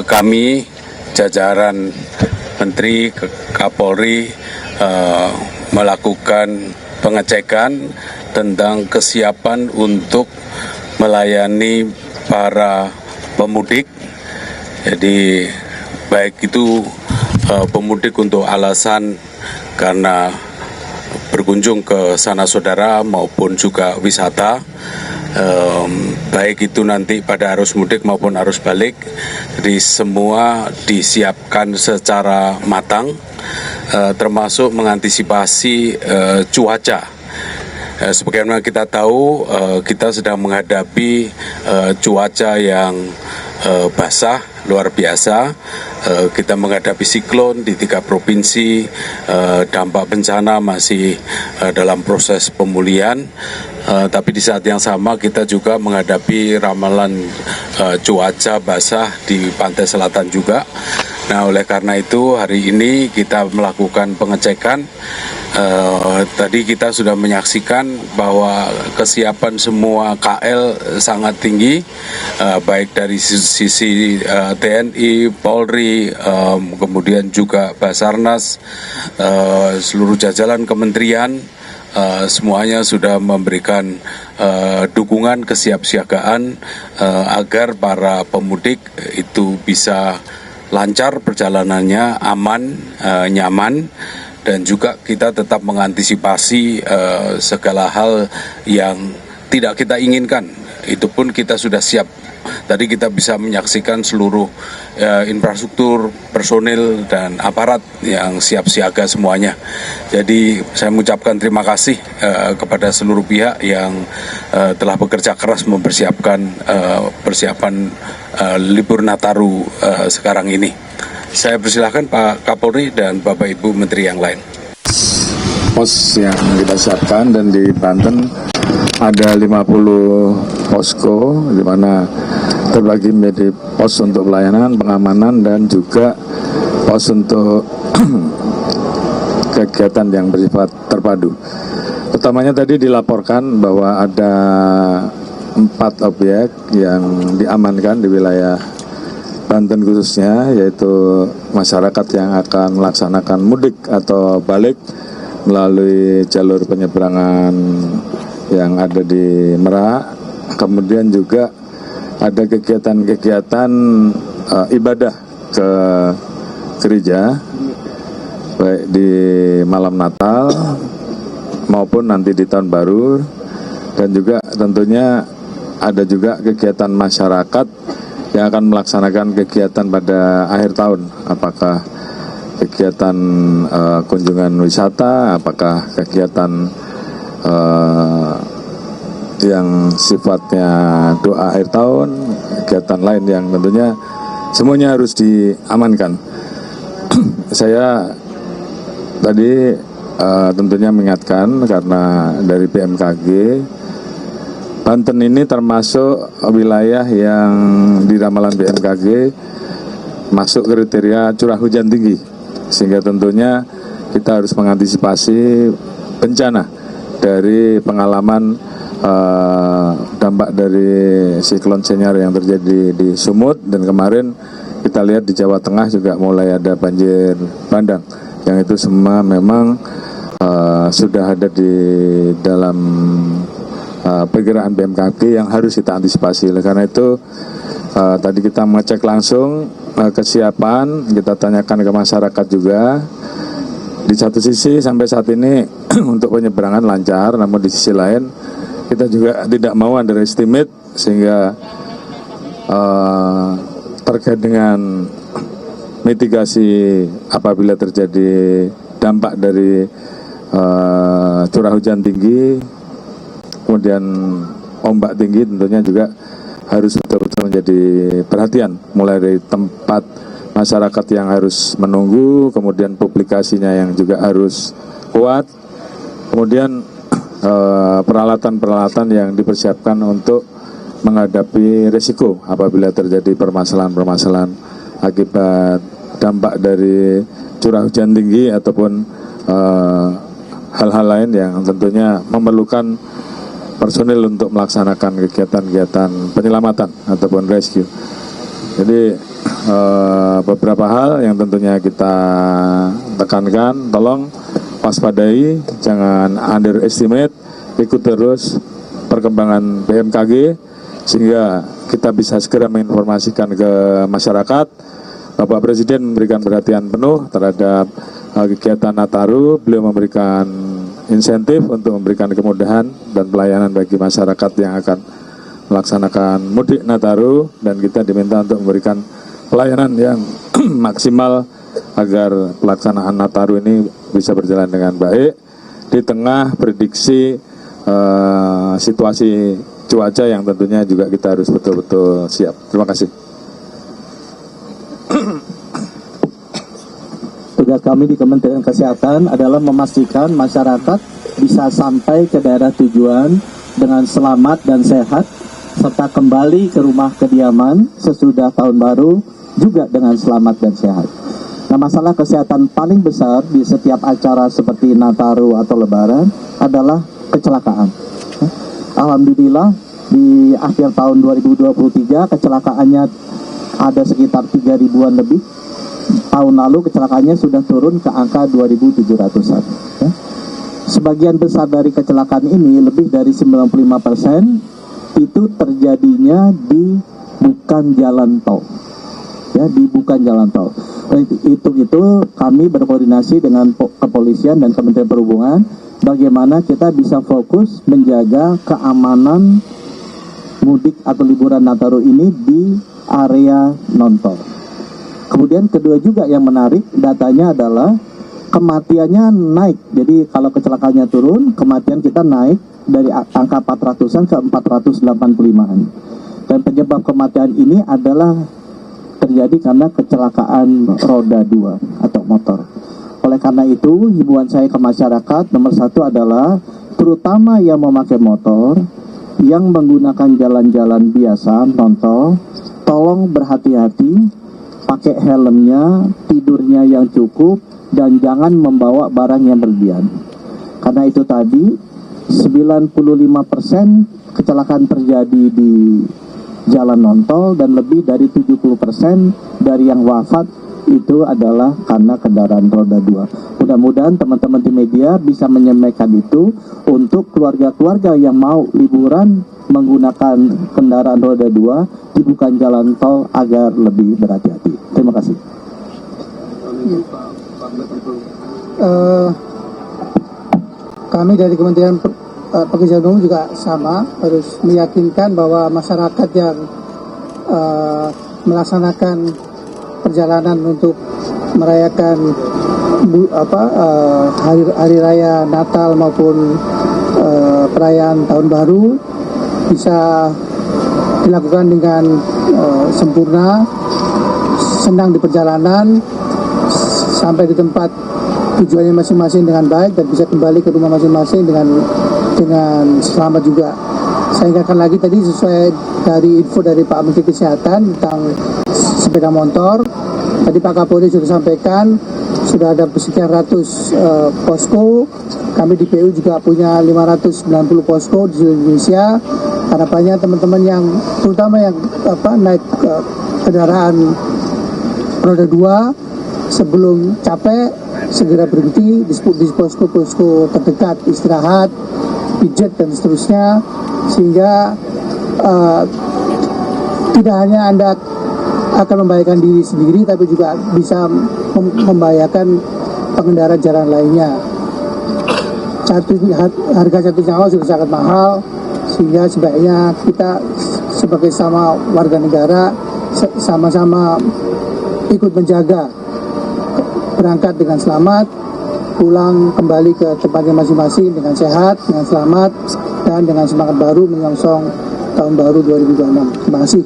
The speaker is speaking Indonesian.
kami jajaran Menteri Kapolri melakukan pengecekan tentang kesiapan untuk melayani para pemudik. Jadi baik itu pemudik untuk alasan karena berkunjung ke sana saudara maupun juga wisata, baik itu nanti pada arus mudik maupun arus balik. Jadi semua disiapkan secara matang, termasuk mengantisipasi cuaca. Sebagaimana kita tahu, kita sedang menghadapi cuaca yang basah luar biasa. Kita menghadapi siklon di 3 provinsi, dampak bencana masih dalam proses pemulihan, tapi di saat yang sama kita juga menghadapi ramalan cuaca basah di pantai selatan juga. Nah, oleh karena itu hari ini kita melakukan pengecekan. Tadi kita sudah menyaksikan bahwa kesiapan semua KL sangat tinggi, baik dari sisi TNI, Polri, kemudian juga Basarnas, seluruh jajaran kementerian, semuanya sudah memberikan dukungan kesiapsiagaan agar para pemudik itu bisa lancar perjalanannya, aman, nyaman, dan juga kita tetap mengantisipasi segala hal yang tidak kita inginkan. Itu pun kita sudah siap. Tadi kita bisa menyaksikan seluruh infrastruktur, personil, dan aparat yang siap siaga semuanya. Jadi saya mengucapkan terima kasih kepada seluruh pihak yang telah bekerja keras mempersiapkan persiapan libur Nataru sekarang ini. Saya persilahkan Pak Kapolri dan Bapak Ibu Menteri yang lain. Pos yang kita siapkan, dan di Banten ada 50 posko di mana terbagi menjadi pos untuk pelayanan, pengamanan, dan juga pos untuk kegiatan yang bersifat terpadu. Pertamanya tadi dilaporkan bahwa ada 4 objek yang diamankan di wilayah Banten khususnya, yaitu masyarakat yang akan melaksanakan mudik atau balik melalui jalur penyeberangan yang ada di Merak. Kemudian juga ada kegiatan-kegiatan ibadah ke gereja, baik di malam Natal maupun nanti di Tahun Baru. Dan juga tentunya ada juga kegiatan masyarakat yang akan melaksanakan kegiatan pada akhir tahun, apakah kegiatan kunjungan wisata, apakah kegiatan yang sifatnya doa akhir tahun, kegiatan lain yang tentunya semuanya harus diamankan. Saya tadi tentunya mengingatkan, karena dari BMKG, Banten ini termasuk wilayah yang di ramalan BMKG masuk kriteria curah hujan tinggi, sehingga tentunya kita harus mengantisipasi bencana dari pengalaman dampak dari siklon Senyar yang terjadi di Sumut, dan kemarin kita lihat di Jawa Tengah juga mulai ada banjir bandang, yang itu semua memang sudah ada di dalam perkiraan BMKG yang harus kita antisipasi. Oleh karena itu tadi kita mengecek langsung kesiapan, kita tanyakan ke masyarakat juga. Di satu sisi sampai saat ini untuk penyeberangan lancar, namun di sisi lain kita juga tidak mau underestimate, sehingga terkait dengan mitigasi apabila terjadi dampak dari curah hujan tinggi, kemudian ombak tinggi, tentunya juga harus betul-betul menjadi perhatian, mulai dari tempat masyarakat yang harus menunggu, kemudian publikasinya yang juga harus kuat, kemudian peralatan-peralatan yang dipersiapkan untuk menghadapi risiko apabila terjadi permasalahan-permasalahan akibat dampak dari curah hujan tinggi ataupun hal-hal lain yang tentunya memerlukan personil untuk melaksanakan kegiatan-kegiatan penyelamatan ataupun rescue. Jadi beberapa hal yang tentunya kita tekankan. Tolong waspadai, jangan underestimate, ikut terus perkembangan BMKG sehingga kita bisa segera menginformasikan ke masyarakat. Bapak Presiden memberikan perhatian penuh terhadap kegiatan Nataru. Beliau memberikan insentif untuk memberikan kemudahan dan pelayanan bagi masyarakat yang akan melaksanakan mudik Nataru, dan kita diminta untuk memberikan pelayanan yang maksimal agar pelaksanaan Nataru ini bisa berjalan dengan baik di tengah prediksi situasi cuaca yang tentunya juga kita harus betul-betul siap. Terima kasih. Tugas kami di Kementerian Kesehatan adalah memastikan masyarakat bisa sampai ke daerah tujuan dengan selamat dan sehat, serta kembali ke rumah kediaman sesudah tahun baru juga dengan selamat dan sehat. Nah, masalah kesehatan paling besar di setiap acara seperti Nataru atau Lebaran adalah kecelakaan. Alhamdulillah di akhir tahun 2023 kecelakaannya ada sekitar 3.000-an lebih. Tahun lalu kecelakaannya sudah turun ke angka 2.700-an. Sebagian besar dari kecelakaan ini, lebih dari 95%, itu terjadinya di bukan jalan tol, ya, di bukan jalan tol. Itu kami berkoordinasi dengan kepolisian dan Kementerian Perhubungan bagaimana kita bisa fokus menjaga keamanan mudik atau liburan Nataru ini di area non tol. Kemudian kedua juga yang menarik datanya adalah kematiannya naik. Jadi kalau kecelakaannya turun, kematian kita naik dari angka 400-an ke 485-an. Dan penyebab kematian ini adalah terjadi karena kecelakaan roda 2 atau motor. Oleh karena itu, himbauan saya ke masyarakat nomor 1 adalah terutama yang memakai motor, yang menggunakan jalan-jalan biasa, non-tol, tolong berhati-hati, pakai helmnya, tidurnya yang cukup, dan jangan membawa barang yang berlebihan. Karena itu tadi 95% kecelakaan terjadi di jalan non-tol dan lebih dari 70% dari yang wafat itu adalah karena kendaraan roda 2. Mudah-mudahan teman-teman di media bisa menyampaikan itu untuk keluarga-keluarga yang mau liburan menggunakan kendaraan roda 2 di bukan jalan tol agar lebih berhati-hati. Terima kasih. Kami dari Kementerian Pekerjaan Umum juga sama, harus meyakinkan bahwa masyarakat yang melaksanakan perjalanan untuk merayakan hari raya Natal maupun perayaan Tahun Baru bisa dilakukan dengan sempurna, senang di perjalanan, sampai di tempat tujuannya masing-masing dengan baik dan bisa kembali ke rumah masing-masing dengan selamat juga. Saya ingatkan lagi tadi sesuai dari info dari Pak Menteri Kesehatan tentang sepeda motor. Tadi Pak Kapolri sudah sampaikan sudah ada sekian ratus posko. Kami di PU juga punya 590 posko di seluruh Indonesia. Harapannya teman-teman yang terutama yang naik kendaraan roda 2 sebelum capek segera berhenti di posko-posko terdekat, istirahat, pijet dan seterusnya, sehingga tidak hanya Anda akan membahayakan diri sendiri tapi juga bisa membahayakan pengendara jalan lainnya. Harga satu nyawa sudah sangat mahal, sehingga sebaiknya kita sebagai sama warga negara sama-sama ikut menjaga, berangkat dengan selamat, pulang kembali ke tempatnya masing-masing dengan sehat, dengan selamat, dan dengan semangat baru menyongsong tahun baru 2026. Terima kasih.